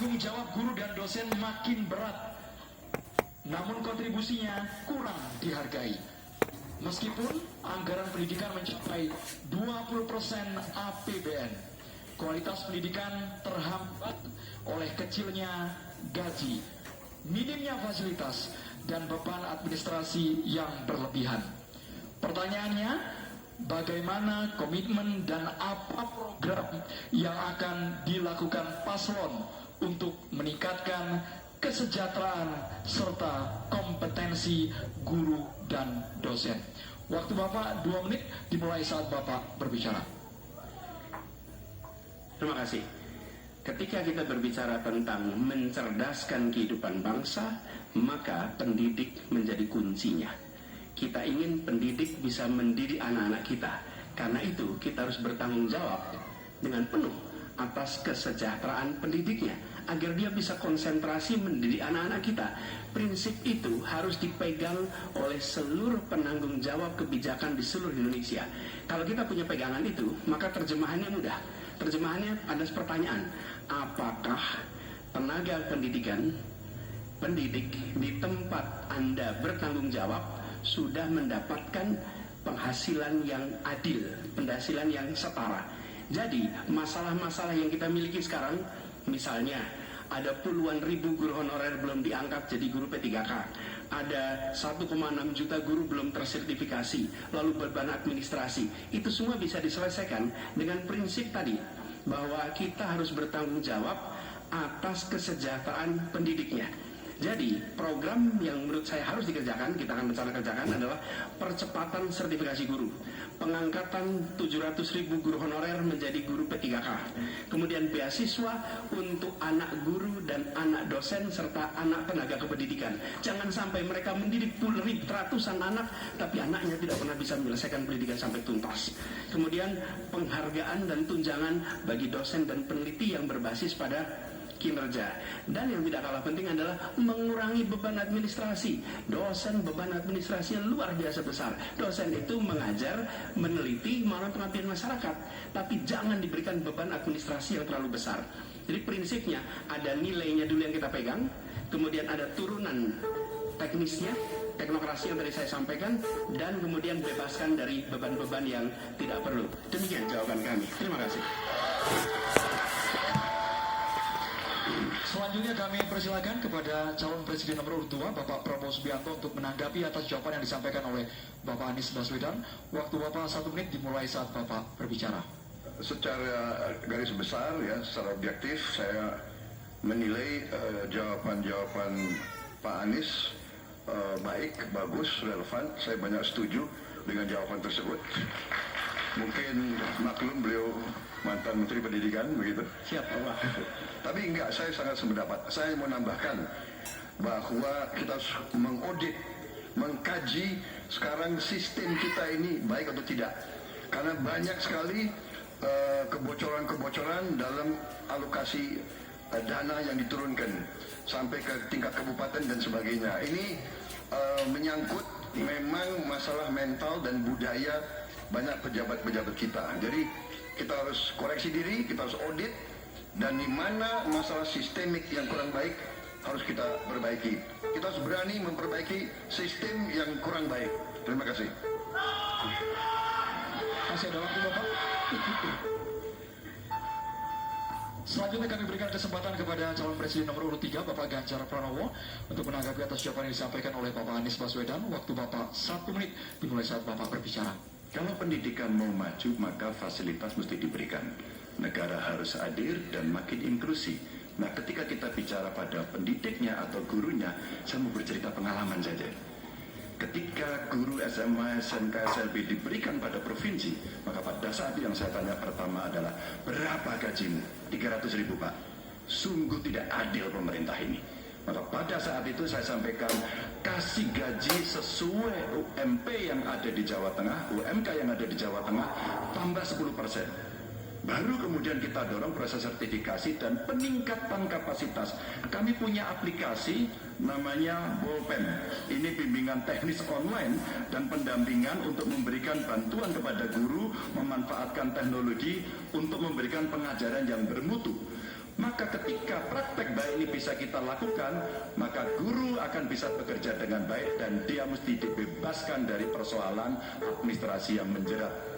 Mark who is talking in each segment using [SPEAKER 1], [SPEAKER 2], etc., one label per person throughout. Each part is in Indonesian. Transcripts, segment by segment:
[SPEAKER 1] Tanggung jawab guru dan dosen makin berat, namun kontribusinya kurang dihargai. Meskipun anggaran pendidikan mencapai 20% APBN, kualitas pendidikan terhambat oleh kecilnya gaji, minimnya fasilitas, dan beban administrasi yang berlebihan. Pertanyaannya, bagaimana komitmen dan apa program yang akan dilakukan paslon untuk meningkatkan kesejahteraan serta kompetensi guru dan dosen? Waktu Bapak 2 menit dimulai saat Bapak berbicara.
[SPEAKER 2] Terima kasih. Ketika kita berbicara tentang mencerdaskan kehidupan bangsa, maka pendidik menjadi kuncinya. Kita ingin pendidik bisa mendidik anak-anak kita. Karena itu kita harus bertanggung jawab dengan penuh atas kesejahteraan pendidiknya, agar dia bisa konsentrasi mendidik anak-anak kita. Prinsip itu harus dipegang oleh seluruh penanggung jawab kebijakan di seluruh Indonesia. Kalau kita punya pegangan itu, maka terjemahannya mudah. Terjemahannya ada pertanyaan, apakah tenaga pendidik di tempat Anda bertanggung jawab sudah mendapatkan penghasilan yang adil, penghasilan yang setara. Jadi masalah-masalah yang kita miliki sekarang, misalnya ada puluhan ribu guru honorer belum diangkat jadi guru P3K, ada 1,6 juta guru belum tersertifikasi, lalu beban administrasi, itu semua bisa diselesaikan dengan prinsip tadi, bahwa kita harus bertanggung jawab atas kesejahteraan pendidiknya. Jadi program yang menurut saya harus dikerjakan, kita akan bersama kerjakan, adalah percepatan sertifikasi guru, pengangkatan 700.000 guru honorer menjadi guru P3K, kemudian beasiswa untuk anak guru dan anak dosen serta anak tenaga kependidikan. Jangan sampai mereka mendidik ratusan anak tapi anaknya tidak pernah bisa menyelesaikan pendidikan sampai tuntas. Kemudian penghargaan dan tunjangan bagi dosen dan peneliti yang berbasis pada kinerja. Dan yang tidak kalah penting adalah mengurangi beban administrasi. Dosen beban administrasinya luar biasa besar. Dosen itu mengajar, meneliti, melalui pengabdian masyarakat, tapi jangan diberikan beban administrasi yang terlalu besar. Jadi prinsipnya ada nilainya dulu yang kita pegang, kemudian ada turunan teknisnya, teknokrasi yang tadi saya sampaikan, dan kemudian bebaskan dari beban-beban yang tidak perlu. Demikian jawaban kami. Terima kasih.
[SPEAKER 1] Selanjutnya kami persilakan kepada calon presiden nomor urut 2 Bapak Prabowo Subianto untuk menanggapi atas jawaban yang disampaikan oleh Bapak Anies Baswedan. Waktu Bapak 1 menit dimulai saat Bapak berbicara.
[SPEAKER 3] Secara garis besar ya, secara objektif saya menilai jawaban-jawaban Pak Anies baik, bagus, relevan. Saya banyak setuju dengan jawaban tersebut. Mungkin maklum beliau mantan Menteri Pendidikan, begitu.
[SPEAKER 2] Siap, Allah.
[SPEAKER 3] Tapi enggak, saya sangat sependapat. Saya mau nambahkan bahwa kita harus mengaudit, mengkaji sekarang sistem kita ini baik atau tidak. Karena banyak sekali kebocoran-kebocoran dalam alokasi dana yang diturunkan sampai ke tingkat kabupaten dan sebagainya. Ini menyangkut memang masalah mental dan budaya banyak pejabat-pejabat kita. Jadi kita harus koreksi diri, kita harus audit, dan di mana masalah sistemik yang kurang baik harus kita perbaiki. Kita harus berani memperbaiki sistem yang kurang baik. Terima kasih.
[SPEAKER 1] Masih ada waktu Bapak? Selanjutnya kami berikan kesempatan kepada calon presiden nomor urut 3 Bapak Ganjar Pranowo untuk menanggapi atas jawaban yang disampaikan oleh Bapak Anies Baswedan. Waktu Bapak 1 menit dimulai saat Bapak berbicara.
[SPEAKER 4] Kalau pendidikan mau maju, maka fasilitas mesti diberikan. Negara harus hadir dan makin inklusi. Nah, ketika kita bicara pada pendidiknya atau gurunya, saya mau bercerita pengalaman saja. Ketika guru SMA, SMK, SLB diberikan pada provinsi, maka pada saat yang saya tanya pertama adalah, berapa gajimu? 300.000 Pak. Sungguh tidak adil pemerintah ini. Maka pada saat itu saya sampaikan, kasih gaji sesuai UMP yang ada di Jawa Tengah, UMK yang ada di Jawa Tengah, tambah 10%. Baru kemudian kita dorong proses sertifikasi dan peningkatan kapasitas. Kami punya aplikasi namanya Bolpen. Ini bimbingan teknis online dan pendampingan untuk memberikan bantuan kepada guru, memanfaatkan teknologi untuk memberikan pengajaran yang bermutu. Maka ketika praktek baik ini bisa kita lakukan, maka guru akan bisa bekerja dengan baik dan dia mesti dibebaskan dari persoalan administrasi yang menjerat.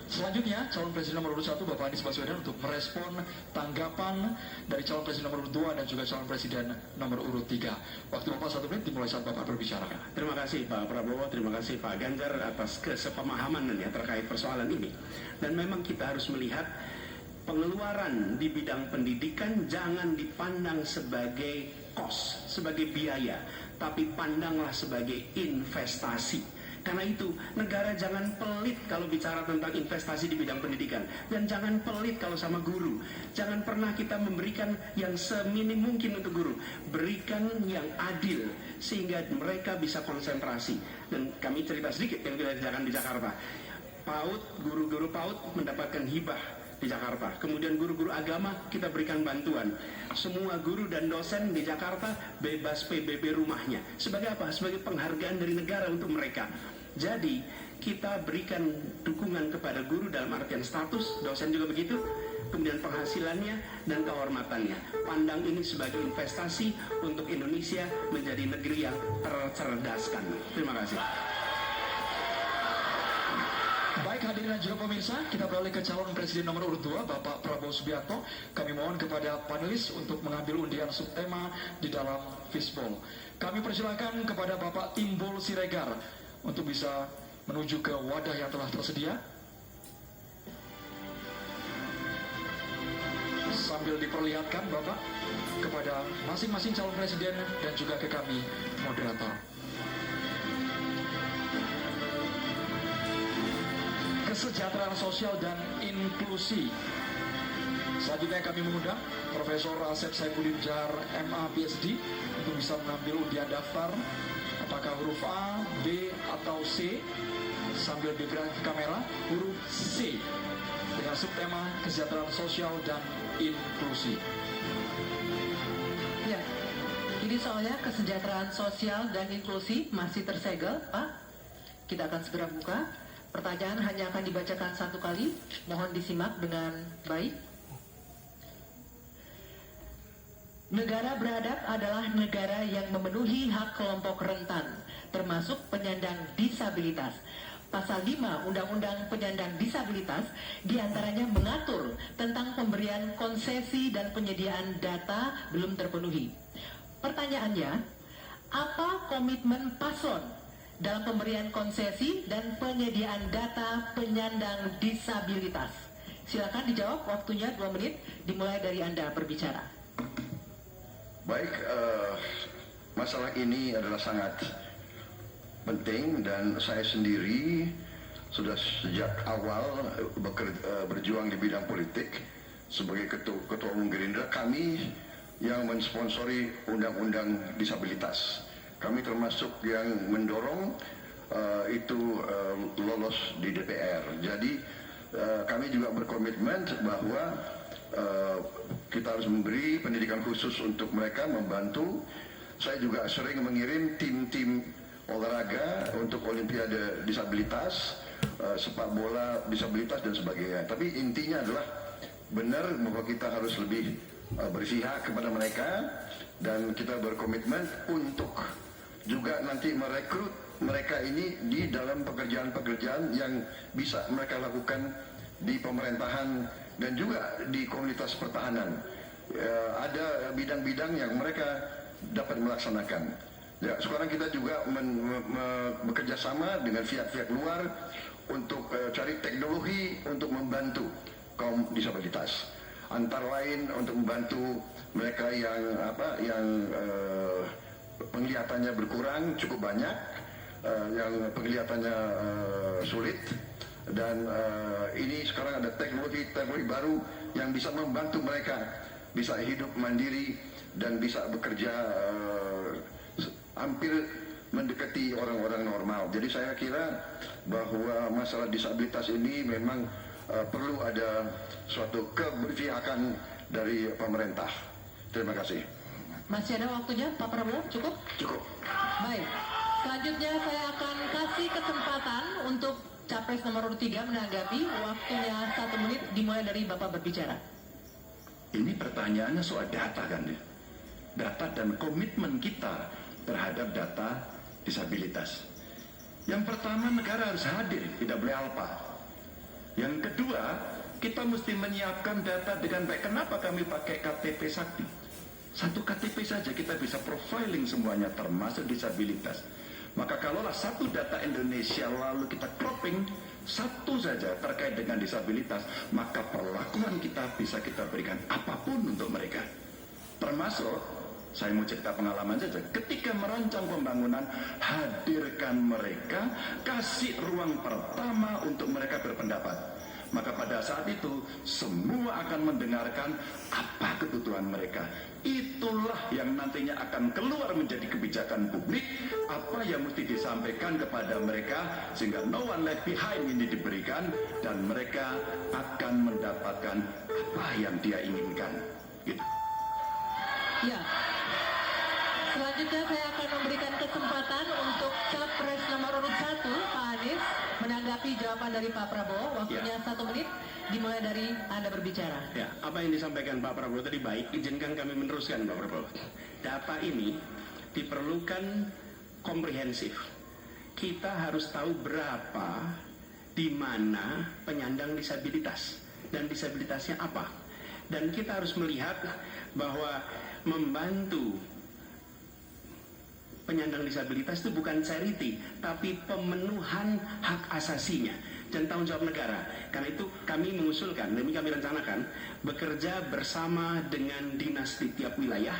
[SPEAKER 1] Selanjutnya, calon presiden nomor urut 1 Bapak Anies Baswedan untuk merespon tanggapan dari calon presiden nomor urut 2 dan juga calon presiden nomor urut 3. Waktu Bapak 1 menit dimulai saat Bapak berbicara.
[SPEAKER 2] Terima kasih Pak Prabowo, terima kasih Pak Ganjar atas kesepemahaman ya terkait persoalan ini. Dan memang kita harus melihat pengeluaran di bidang pendidikan jangan dipandang sebagai cost, sebagai biaya, tapi pandanglah sebagai investasi. Karena itu, negara jangan pelit kalau bicara tentang investasi di bidang pendidikan. Dan jangan pelit kalau sama guru. Jangan pernah kita memberikan yang seminim mungkin untuk guru. Berikan yang adil, sehingga mereka bisa konsentrasi. Dan kami cerita sedikit yang kita kerjakan di Jakarta. PAUD, guru-guru PAUD mendapatkan hibah di Jakarta. Kemudian guru-guru agama kita berikan bantuan. Semua guru dan dosen di Jakarta bebas PBB rumahnya. Sebagai apa? Sebagai penghargaan dari negara untuk mereka. Jadi kita berikan dukungan kepada guru dalam artian status, dosen juga begitu, kemudian penghasilannya dan kehormatannya. Pandang ini sebagai investasi untuk Indonesia menjadi negeri yang tercerdaskan. Terima kasih.
[SPEAKER 1] Baik hadirin dan juga pemirsa, kita beralih ke calon presiden nomor urut 2 Bapak Prabowo Subianto. Kami mohon kepada panelis untuk mengambil undian subtema di dalam fishbowl. Kami persilakan kepada Bapak Timbul Siregar untuk bisa menuju ke wadah yang telah tersedia. Sambil diperlihatkan Bapak kepada masing-masing calon presiden dan juga ke kami moderator. Kesejahteraan sosial dan inklusi. Selanjutnya kami mengundang Profesor Asep Saifuddin Johar, MA, PhD untuk bisa mengambil undian daftar apakah huruf A, B, atau C. Sambil diperlihatkan ke kamera huruf C dengan subtema kesejahteraan sosial dan inklusi.
[SPEAKER 5] Ya, ini soalnya kesejahteraan sosial dan inklusi masih tersegel, Pak. Kita akan segera buka. Pertanyaan hanya akan dibacakan satu kali. Mohon disimak dengan baik. Negara beradab adalah negara yang memenuhi hak kelompok rentan, termasuk penyandang disabilitas. Pasal 5 Undang-Undang Penyandang Disabilitas diantaranya mengatur tentang pemberian konsesi dan penyediaan data belum terpenuhi. Pertanyaannya, apa komitmen paslon dalam pemberian konsesi dan penyediaan data penyandang disabilitas? Silakan dijawab, waktunya 2 menit, dimulai dari Anda berbicara.
[SPEAKER 3] Baik, masalah ini adalah sangat penting dan saya sendiri sudah sejak awal berjuang di bidang politik sebagai ketua umum Gerindra. Kami yang mensponsori undang-undang disabilitas. Kami termasuk yang mendorong itu lolos di DPR. Jadi kami juga berkomitmen bahwa kita harus memberi pendidikan khusus untuk mereka, membantu. Saya juga sering mengirim tim-tim olahraga untuk olimpiade disabilitas, sepak bola disabilitas dan sebagainya. Tapi intinya adalah benar bahwa kita harus lebih berpihak kepada mereka dan kita berkomitmen untuk juga nanti merekrut mereka ini di dalam pekerjaan-pekerjaan yang bisa mereka lakukan di pemerintahan dan juga di komunitas pertahanan. Ada bidang-bidang yang mereka dapat melaksanakan. Ya, sekarang kita juga bekerja sama dengan pihak-pihak luar untuk cari teknologi untuk membantu kaum disabilitas. Antara lain untuk membantu mereka yang penglihatannya berkurang cukup banyak, yang penglihatannya sulit. Dan ini sekarang ada teknologi baru yang bisa membantu mereka bisa hidup mandiri dan bisa bekerja hampir mendekati orang-orang normal. Jadi saya kira bahwa masalah disabilitas ini memang perlu ada suatu keberpihakan dari pemerintah. Terima kasih.
[SPEAKER 5] Masih ada waktunya, Pak Prabowo? Cukup?
[SPEAKER 3] Cukup.
[SPEAKER 5] Baik. Selanjutnya saya akan kasih kesempatan untuk Capres nomor 3 menanggapi, waktunya 1 menit dimulai dari Bapak berbicara.
[SPEAKER 4] Ini pertanyaannya soal data kan ya. Data dan komitmen kita terhadap data disabilitas. Yang pertama, negara harus hadir, tidak boleh alpa. Yang kedua, kita mesti menyiapkan data dengan baik. Kenapa kami pakai KTP Sakti? Satu KTP saja kita bisa profiling semuanya termasuk disabilitas. Maka kalaulah satu data Indonesia lalu kita cropping satu saja terkait dengan disabilitas, maka perlakuan kita bisa kita berikan apapun untuk mereka. Termasuk, saya mau cerita pengalaman saja, ketika merancang pembangunan, hadirkan mereka, kasih ruang pertama untuk mereka berpendapat. Maka pada saat itu semua akan mendengarkan apa kebutuhan mereka. Itulah yang nantinya akan keluar menjadi kebijakan publik, apa yang mesti disampaikan kepada mereka, sehingga no one left behind ini diberikan, dan mereka akan mendapatkan apa yang dia inginkan. Gitu.
[SPEAKER 5] Ya. Selanjutnya saya akan memberikan kesempatan untuk Capres nomor urut 1, Pak Anies, menanggapi jawaban dari Pak Prabowo. Waktunya 1 menit, dimulai dari Anda berbicara.
[SPEAKER 2] Ya, apa yang disampaikan Pak Prabowo tadi baik, izinkan kami meneruskan Pak Prabowo. Data ini diperlukan komprehensif. Kita harus tahu berapa, di mana penyandang disabilitas, dan disabilitasnya apa. Dan kita harus melihat bahwa membantu penyandang disabilitas itu bukan charity, tapi pemenuhan hak asasinya dan tanggung jawab negara. Karena itu kami mengusulkan, dan kami rencanakan, bekerja bersama dengan dinas di tiap wilayah,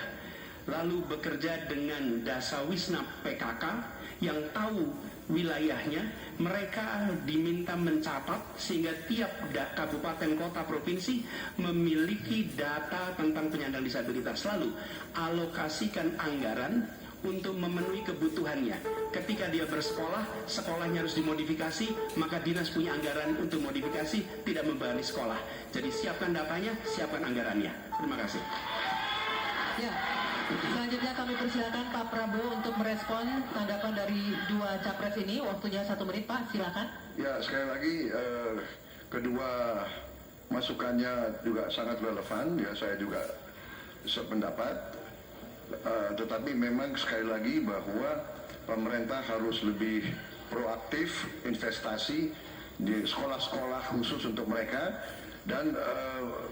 [SPEAKER 2] lalu bekerja dengan Dasawisna PKK yang tahu wilayahnya, mereka diminta mencatat sehingga tiap kabupaten, kota, provinsi memiliki data tentang penyandang disabilitas. Lalu alokasikan anggaran untuk memenuhi kebutuhannya. Ketika dia bersekolah, sekolahnya harus dimodifikasi, maka dinas punya anggaran untuk modifikasi, tidak membebani sekolah. Jadi siapkan datanya, siapkan anggarannya. Terima kasih.
[SPEAKER 5] Ya, selanjutnya kami persilakan Pak Prabowo untuk merespon tanggapan dari dua capres ini. Waktunya 1 menit, Pak, silakan.
[SPEAKER 3] Ya, sekali lagi kedua masukannya juga sangat relevan. Ya, saya juga sependapat. Tetapi memang sekali lagi bahwa pemerintah harus lebih proaktif investasi di sekolah-sekolah khusus untuk mereka dan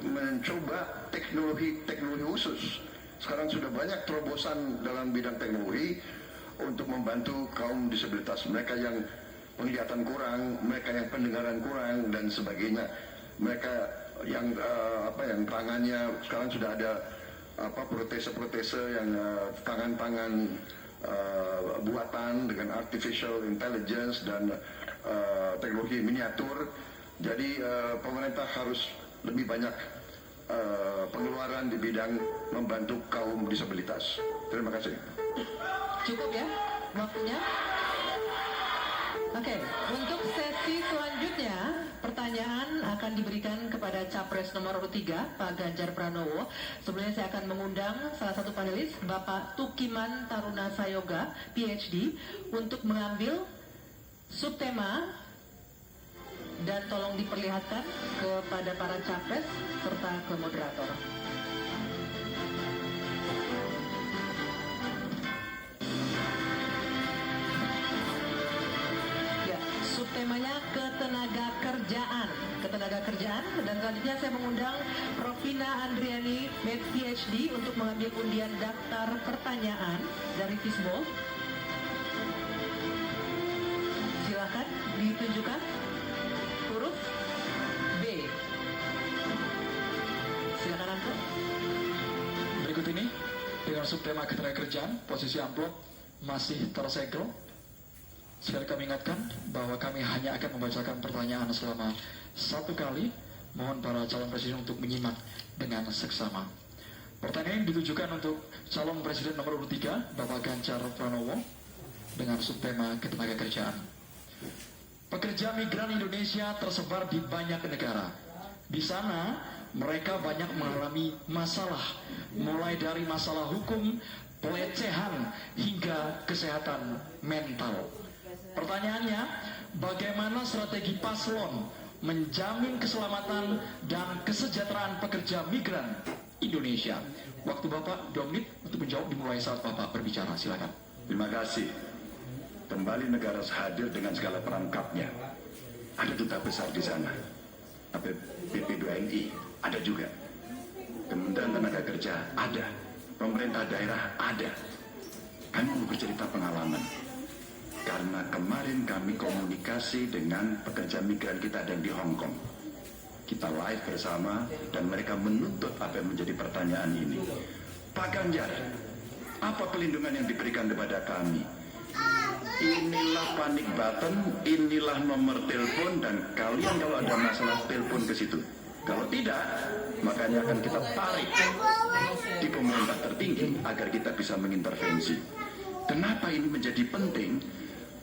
[SPEAKER 3] mencoba teknologi khusus. Sekarang sudah banyak terobosan dalam bidang teknologi untuk membantu kaum disabilitas, mereka yang penglihatan kurang, mereka yang pendengaran kurang dan sebagainya, mereka yang yang tangannya sekarang sudah ada protese-protese yang tangan-tangan buatan dengan artificial intelligence dan teknologi miniatur. Jadi pemerintah harus lebih banyak pengeluaran di bidang membantu kaum disabilitas. Terima kasih.
[SPEAKER 5] Cukup ya waktunya? Oke, untuk sesi selanjutnya pertanyaan akan diberikan kepada Capres nomor 3, Pak Ganjar Pranowo. Sebelumnya saya akan mengundang salah satu panelis, Bapak Tukiman Taruna Sayoga, PhD, untuk mengambil subtema dan tolong diperlihatkan kepada para capres serta ke moderator. Temanya ketenaga kerjaan, dan selanjutnya saya mengundang Prof. Vina Andriani, Med PhD, untuk mengambil undian daftar pertanyaan dari Fishbowl. Silakan ditunjukkan huruf B. Silakan amplop.
[SPEAKER 1] Berikut ini dengan subtema ketenaga kerjaan, posisi amplop masih tersegel. Sekali kami ingatkan bahwa kami hanya akan membacakan pertanyaan selama 1 kali. Mohon para calon presiden untuk menyimak dengan seksama. Pertanyaan ini ditujukan untuk calon presiden nomor 3, Bapak Ganjar Pranowo, dengan subtema ketenaga kerjaan. Pekerja migran Indonesia tersebar di banyak negara. Di sana mereka banyak mengalami masalah, mulai dari masalah hukum, pelecehan, hingga kesehatan mental. Pertanyaannya, bagaimana strategi paslon menjamin keselamatan dan kesejahteraan pekerja migran Indonesia. Waktu Bapak 2 menit untuk menjawab dimulai saat Bapak berbicara. Silakan.
[SPEAKER 4] Terima kasih. Kembali negara hadir dengan segala perangkapnya. Ada duta besar di sana. BP2NI ada juga. Kementerian Tenaga Kerja ada. Pemerintah daerah ada. Kami mau bercerita pengalaman. Karena kemarin kami komunikasi dengan pekerja migran kita ada di Hong Kong. Kita live bersama dan mereka menuntut apa yang menjadi pertanyaan ini. Pak Ganjar, apa pelindungan yang diberikan kepada kami? Inilah panic button, inilah nomor telepon, dan kalian kalau ada masalah telepon ke situ. Kalau tidak, makanya akan kita tarik di pemerintah tertinggi agar kita bisa mengintervensi. Kenapa ini menjadi penting?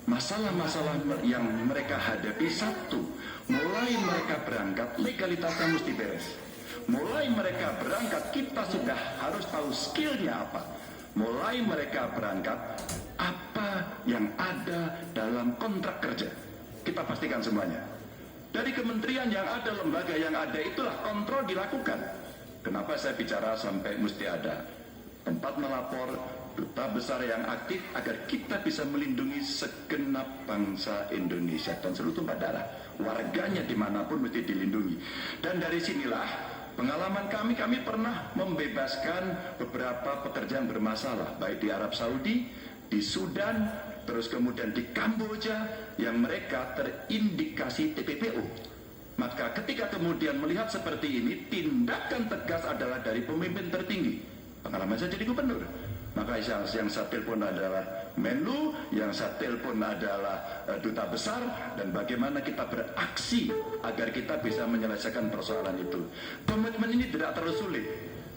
[SPEAKER 4] Masalah-masalah yang mereka hadapi, satu, mulai mereka berangkat legalitasnya mesti beres. Mulai mereka berangkat kita sudah harus tahu skillnya apa. Mulai mereka berangkat apa yang ada dalam kontrak kerja kita pastikan semuanya. Dari kementerian yang ada, lembaga yang ada, itulah kontrol dilakukan. Kenapa saya bicara sampai mesti ada tempat melapor, duta besar yang aktif agar kita bisa melindungi segenap bangsa Indonesia dan seluruh tumpah darah. Warganya dimanapun mesti dilindungi. Dan dari sinilah pengalaman kami pernah membebaskan beberapa pekerja yang bermasalah, baik di Arab Saudi, di Sudan, terus kemudian di Kamboja, yang mereka terindikasi TPPO. Maka ketika kemudian melihat seperti ini, tindakan tegas adalah dari pemimpin tertinggi. Pengalaman saya jadi gubernur. Maka yang saya telepon adalah Menlu, yang saya telepon adalah duta besar, dan bagaimana kita beraksi agar kita bisa menyelesaikan persoalan itu. Komitmen ini tidak terlalu sulit.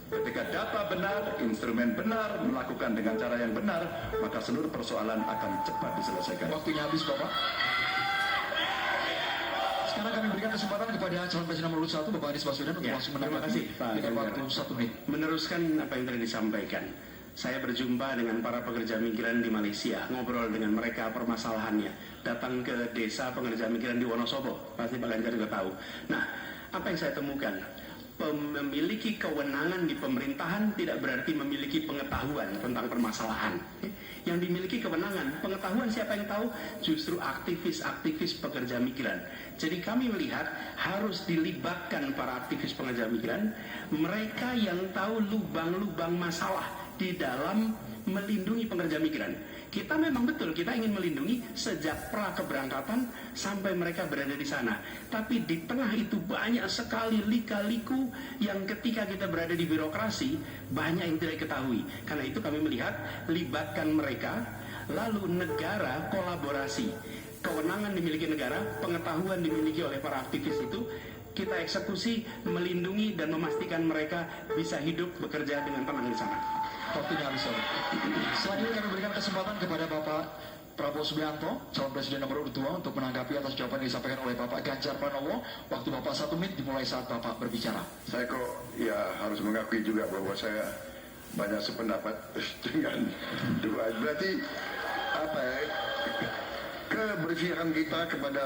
[SPEAKER 4] Ketika data benar, instrumen benar, melakukan dengan cara yang benar, maka seluruh persoalan akan cepat diselesaikan.
[SPEAKER 1] Waktunya habis, Bapak. Sekarang kami berikan kesempatan kepada calon presiden nomor 1, Bapak Anies Baswedan, untuk langsung menanggapi dengan waktu 1 menit.
[SPEAKER 2] Meneruskan apa yang tadi disampaikan, saya berjumpa dengan para pekerja migran di Malaysia, ngobrol dengan mereka permasalahannya, datang ke desa pekerja migran di Wonosobo, pasti Pak Ganjar juga tahu. Nah, apa yang saya temukan? Memiliki kewenangan di pemerintahan tidak berarti memiliki pengetahuan tentang permasalahan. Yang dimiliki kewenangan, pengetahuan siapa yang tahu? Justru aktivis-aktivis pekerja migran. Jadi kami melihat harus dilibatkan para aktivis pekerja migran, mereka yang tahu lubang-lubang masalah di dalam melindungi pekerja migran. Kita memang betul, kita ingin melindungi sejak pra keberangkatan sampai mereka berada di sana. Tapi di tengah itu banyak sekali lika-liku yang ketika kita berada di birokrasi, banyak yang tidak ketahui. Karena itu kami melihat, libatkan mereka, lalu negara kolaborasi. Kewenangan dimiliki negara, pengetahuan dimiliki oleh para aktivis itu, kita eksekusi, melindungi dan memastikan mereka bisa hidup, bekerja dengan tenang di sana.
[SPEAKER 1] Waktunya habis. Selanjutnya kami berikan kesempatan kepada Bapak Prabowo Subianto, calon presiden nomor 2, untuk menanggapi atas jawaban yang disampaikan oleh Bapak Ganjar Pranowo. Waktu Bapak 1 menit dimulai saat Bapak berbicara.
[SPEAKER 3] Saya kok ya harus mengakui juga bahwa saya banyak sependapat dengan dua. Berarti apa ya, keberpihakan kita kepada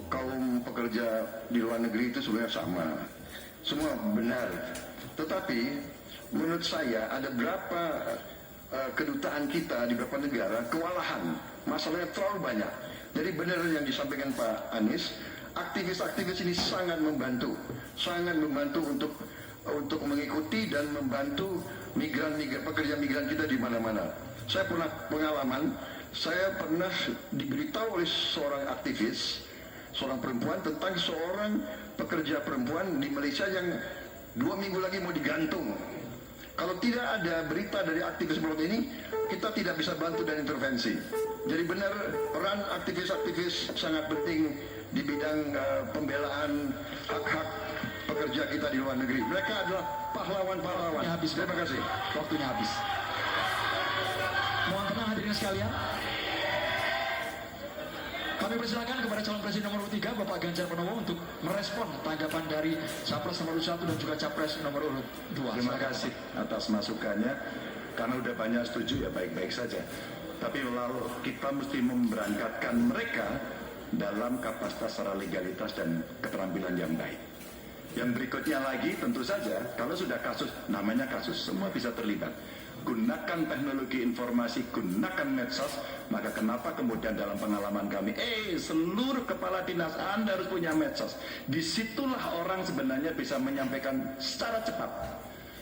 [SPEAKER 3] kaum pekerja di luar negeri itu sebenarnya sama, semua benar. Tetapi menurut saya ada berapa kedutaan kita di beberapa negara kewalahan, masalahnya terlalu banyak. Jadi benar yang disampaikan Pak Anies, aktivis-aktivis ini sangat membantu untuk mengikuti dan membantu pekerja migran kita di mana-mana. Saya pernah pengalaman, saya pernah diberitahu oleh seorang aktivis, seorang perempuan, tentang seorang pekerja perempuan di Malaysia yang 2 minggu lagi mau digantung. Kalau tidak ada berita dari aktivis seperti ini, kita tidak bisa bantu dan intervensi. Jadi benar, peran aktivis-aktivis sangat penting di bidang pembelaan hak-hak pekerja kita di luar negeri. Mereka adalah pahlawan-pahlawan. Terima kasih.
[SPEAKER 1] Waktunya habis. Mohon tenang hadirin sekalian. Kami persilakan kepada calon presiden nomor 3, Bapak Ganjar Pranowo, untuk merespon tanggapan dari Capres nomor 1 dan juga Capres nomor 2.
[SPEAKER 4] Terima kasih atas masukannya. Karena udah banyak setuju ya baik-baik saja. Tapi lalu kita mesti memberangkatkan mereka dalam kapasitas secara legalitas dan keterampilan yang baik. Yang berikutnya lagi tentu saja kalau sudah kasus, namanya kasus, semua bisa terlibat. Gunakan teknologi informasi, gunakan medsos, maka kenapa kemudian dalam pengalaman kami, seluruh kepala dinas Anda harus punya medsos. Disitulah orang sebenarnya bisa menyampaikan secara cepat.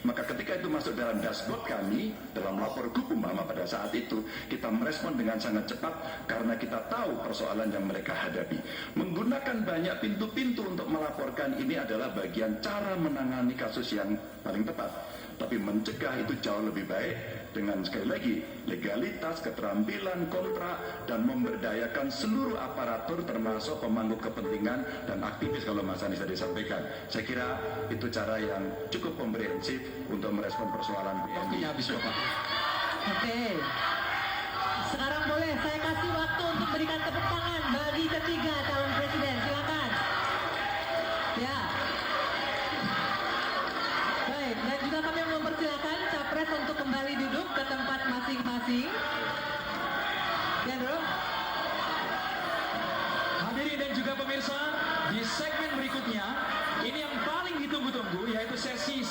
[SPEAKER 4] Maka ketika itu masuk dalam dashboard kami, dalam lapor Gupumbama pada saat itu, kita merespon dengan sangat cepat karena kita tahu persoalan yang mereka hadapi. Menggunakan banyak pintu-pintu untuk melaporkan ini adalah bagian cara menangani kasus yang paling tepat. Tapi mencegah itu jauh lebih baik dengan sekali lagi legalitas, keterampilan, kontrak, dan memberdayakan seluruh aparatur termasuk pemangku kepentingan dan aktivis kalau Mas Anies tadi sampaikan. Saya kira itu cara yang cukup komprehensif untuk merespon persoalan.
[SPEAKER 1] Waktunya habis Bapak.
[SPEAKER 5] Oke. Sekarang boleh saya kasih waktu untuk berikan tepuk tangan bagi ketiga calon presiden. Silakan. Ya. Baik, dan juga kami mempersilakan capres untuk kembali duduk ke tempat masing-masing. Ya, Bro.
[SPEAKER 1] Hadirin dan juga pemirsa, di segmen berikutnya, ini yang paling ditunggu-tunggu yaitu sesi